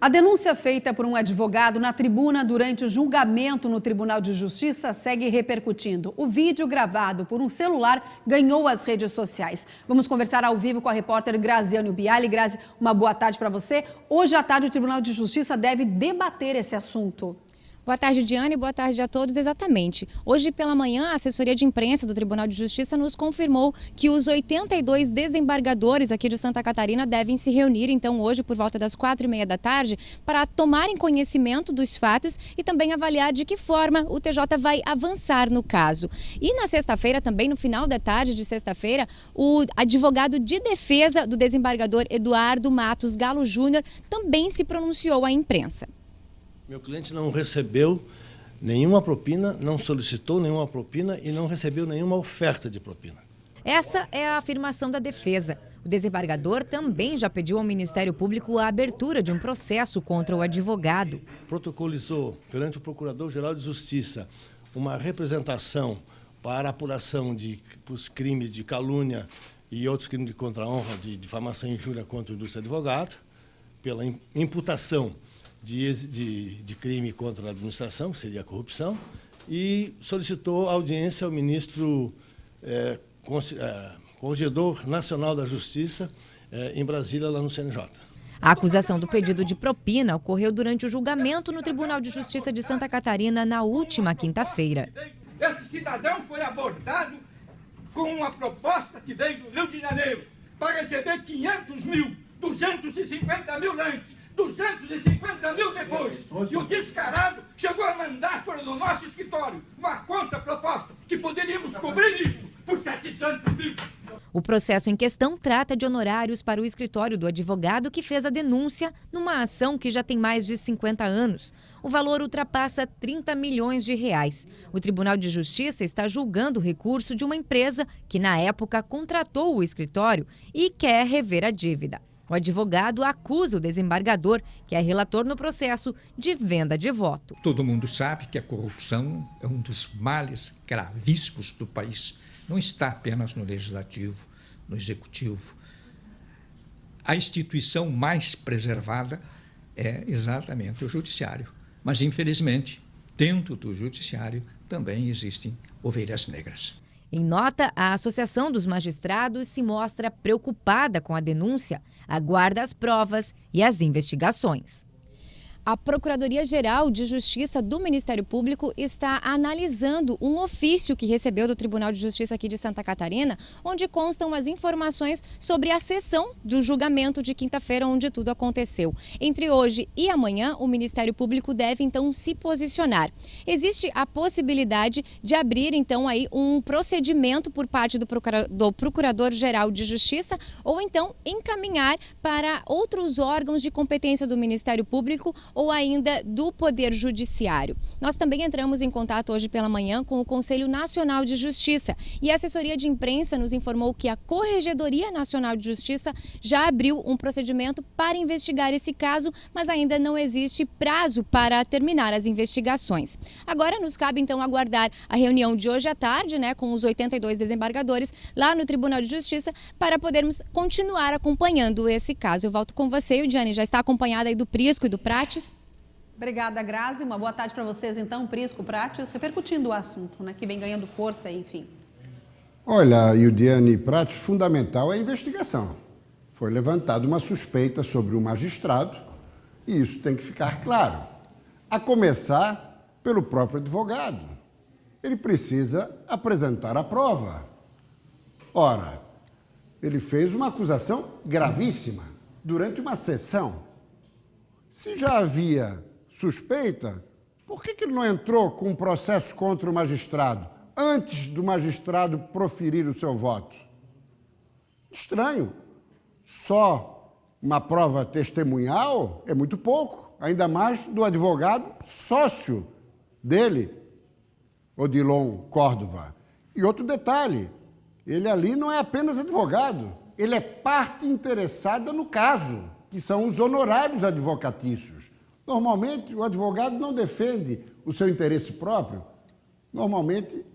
denúncia feita por um advogado na tribuna durante o julgamento no Tribunal de Justiça segue repercutindo. O vídeo gravado por um celular ganhou as redes sociais. Vamos conversar ao vivo com a repórter Graziane Biali. Grazi, uma boa tarde para você. Hoje à tarde o Tribunal de Justiça deve debater esse assunto. Boa tarde, Diane. Boa tarde a todos. Exatamente. Hoje pela manhã, a assessoria de imprensa do Tribunal de Justiça nos confirmou que os 82 desembargadores aqui de Santa Catarina devem se reunir, então, hoje, por volta das 4h30 da tarde, para tomarem conhecimento dos fatos e também avaliar de que forma o TJ vai avançar no caso. E na sexta-feira, também no final da tarde de sexta-feira, o advogado de defesa do desembargador Eduardo Matos Galo Júnior também se pronunciou à imprensa. Meu cliente não recebeu nenhuma propina, não solicitou nenhuma propina e não recebeu nenhuma oferta de propina. Essa é a afirmação da defesa. O desembargador também já pediu ao Ministério Público a abertura de um processo contra o advogado. Protocolizou perante o Procurador-Geral de Justiça uma representação para a apuração dos crimes de calúnia e outros crimes de contra-honra, de difamação e injúria contra o ilustre advogado, pela imputação de crime contra a administração, que seria a corrupção, e solicitou audiência ao ministro Corregedor Nacional da Justiça em Brasília, lá no CNJ. A acusação do pedido de propina ocorreu durante o julgamento no Tribunal de Justiça de Santa Catarina na última quinta-feira. Esse cidadão foi abordado com uma proposta que veio do Rio de Janeiro para receber 500 mil, 250 mil antes, 250 mil depois. E o descarado chegou a mandar para o nosso escritório uma conta-proposta que poderíamos cobrir isso por 700 mil. O processo em questão trata de honorários para o escritório do advogado que fez a denúncia numa ação que já tem mais de 50 anos. O valor ultrapassa 30 milhões de reais. O Tribunal de Justiça está julgando o recurso de uma empresa que, na época, contratou o escritório e quer rever a dívida. O advogado acusa o desembargador, que é relator no processo, de venda de voto. Todo mundo sabe que a corrupção é um dos males gravíssimos do país. Não está apenas no legislativo, no executivo. A instituição mais preservada é exatamente o judiciário. Mas, infelizmente, dentro do judiciário também existem ovelhas negras. Em nota, a Associação dos Magistrados se mostra preocupada com a denúncia, aguarda as provas e as investigações. A Procuradoria-Geral de Justiça do Ministério Público está analisando um ofício que recebeu do Tribunal de Justiça aqui de Santa Catarina, onde constam as informações sobre a sessão do julgamento de quinta-feira, onde tudo aconteceu. Entre hoje e amanhã, o Ministério Público deve, então, se posicionar. Existe a possibilidade de abrir, então, aí um procedimento por parte do Procurador-Geral de Justiça ou, então, encaminhar para outros órgãos de competência do Ministério Público ou ainda do Poder Judiciário. Nós também entramos em contato hoje pela manhã com o Conselho Nacional de Justiça e a assessoria de imprensa nos informou que a Corregedoria Nacional de Justiça já abriu um procedimento para investigar esse caso, mas ainda não existe prazo para terminar as investigações. Agora nos cabe então aguardar a reunião de hoje à tarde, com os 82 desembargadores lá no Tribunal de Justiça para podermos continuar acompanhando esse caso. Eu volto com você, o Diane já está acompanhada aí do Prisco e do Prates. Obrigada, Grazi. Uma boa tarde para vocês, então, Prisco, Prates, repercutindo o assunto, que vem ganhando força, enfim. Olha, Yudiane Prates, fundamental é a investigação. Foi levantada uma suspeita sobre o magistrado e isso tem que ficar claro. A começar pelo próprio advogado. Ele precisa apresentar a prova. Ora, ele fez uma acusação gravíssima durante uma sessão. Se já havia suspeita, por que ele não entrou com um processo contra o magistrado antes do magistrado proferir o seu voto? Estranho. Só uma prova testemunhal é muito pouco, ainda mais do advogado sócio dele, Odilon Córdova. E outro detalhe, ele ali não é apenas advogado, ele é parte interessada no caso, que são os honorários advocatícios. Normalmente, o advogado não defende o seu interesse próprio. Normalmente,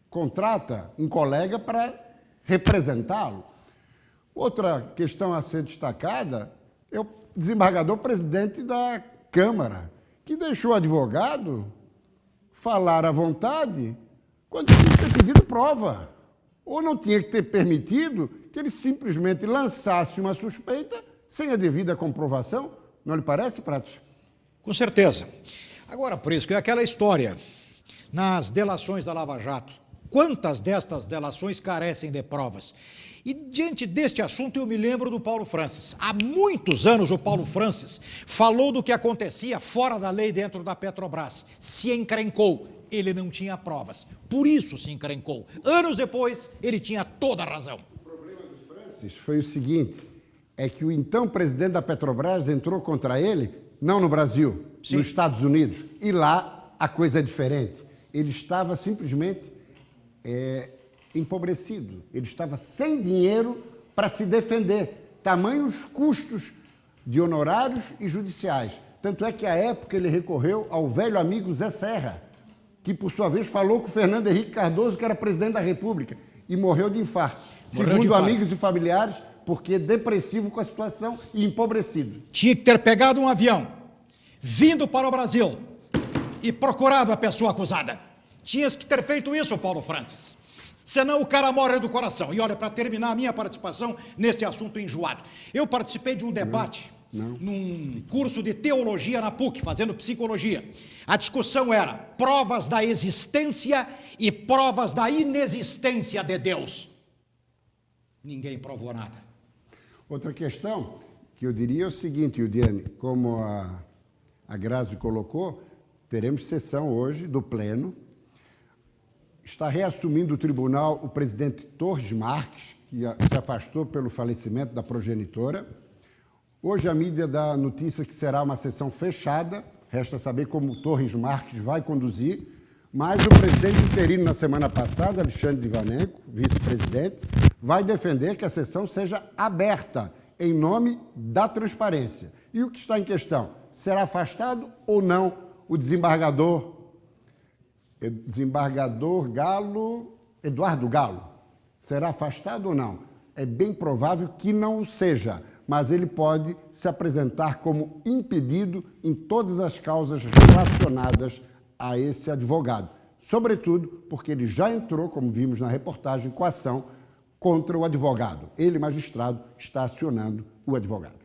contrata um colega para representá-lo. Outra questão a ser destacada é desembargador presidente da Câmara, que deixou o advogado falar à vontade quando tinha que ter pedido prova. Ou não tinha que ter permitido que ele simplesmente lançasse uma suspeita sem a devida comprovação. Não lhe parece, Pratos? Com certeza. Agora, Prisco, é aquela história. Nas delações da Lava Jato, quantas destas delações carecem de provas? E diante deste assunto eu me lembro do Paulo Francis. Há muitos anos o Paulo Francis falou do que acontecia fora da lei dentro da Petrobras. Se encrencou, ele não tinha provas. Por isso se encrencou. Anos depois, ele tinha toda a razão. O problema do Francis foi o seguinte, é que o então presidente da Petrobras entrou contra ele, não no Brasil, Sim. nos Estados Unidos, e lá a coisa é diferente. Ele estava simplesmente empobrecido, ele estava sem dinheiro para se defender, tamanhos custos de honorários e judiciais. Tanto é que, à época, ele recorreu ao velho amigo Zé Serra, que, por sua vez, falou com o Fernando Henrique Cardoso, que era presidente da República, e morreu de infarto. Segundo amigos e familiares, porque depressivo com a situação e empobrecido. Tinha que ter pegado um avião, vindo para o Brasil e procurado a pessoa acusada. Tinhas que ter feito isso, Paulo Francis. Senão o cara morre do coração. E olha, para terminar a minha participação neste assunto enjoado, eu participei de um debate num curso de teologia na PUC, fazendo psicologia. A discussão era provas da existência e provas da inexistência de Deus. Ninguém provou nada. Outra questão que eu diria é o seguinte, Yudiane, como a Grazi colocou, teremos sessão hoje do Pleno. Está reassumindo o tribunal o presidente Torres Marques, que se afastou pelo falecimento da progenitora. Hoje a mídia dá a notícia que será uma sessão fechada, resta saber como o Torres Marques vai conduzir, mas o presidente interino na semana passada, Alexandre Divanenko, vice-presidente, vai defender que a sessão seja aberta em nome da transparência. E o que está em questão? Será afastado ou não o desembargador Eduardo Galo? Será afastado ou não? É bem provável que não o seja, mas ele pode se apresentar como impedido em todas as causas relacionadas a esse advogado. Sobretudo porque ele já entrou, como vimos na reportagem, com ação contra o advogado. Ele, magistrado, está acionando o advogado.